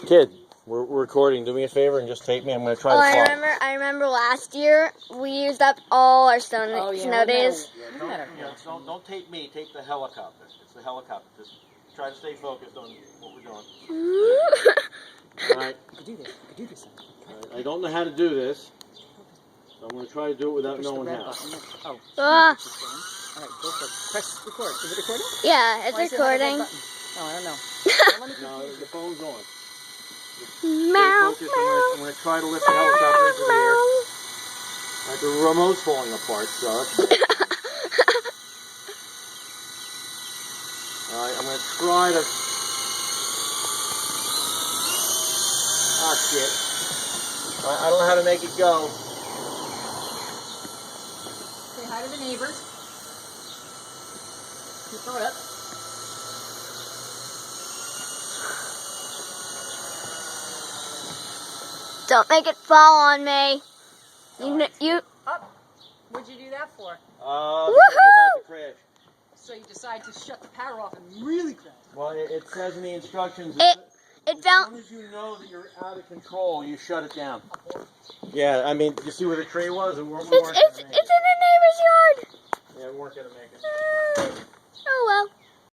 Kid, we're recording. Do me a favor and just tape me. I'm going to try to fly. I remember last year we used up all our snow days. Don't tape me. Tape the helicopter. It's the helicopter. Just try to stay focused on what we're doing. All right. You could do this. You could do this. I don't know how to do this, so I'm going to try to do it without knowing how. Oh. All Ah. right, go for it. Press record. Is it recording? Yeah, it's recording. Oh, I don't know. No, the phone's on. Meow, I'm going to try to lift the helicopter into the air. The remote's falling apart, so. Alright, I'm going to try to. Ah, shit. I don't know how to make it go. Say hi to the neighbors. Throw it up. Don't make it fall on me. You. Up. What'd you do that for? Because we're about to crash. So you decide to shut the power off and really crash. Well, it says in the instructions. It as felt. soon as you know that you're out of control, you shut it down. Yeah, I mean, you see where the tree was? We weren't It's in the neighbor's yard. Yeah, we weren't going to make it. Oh well.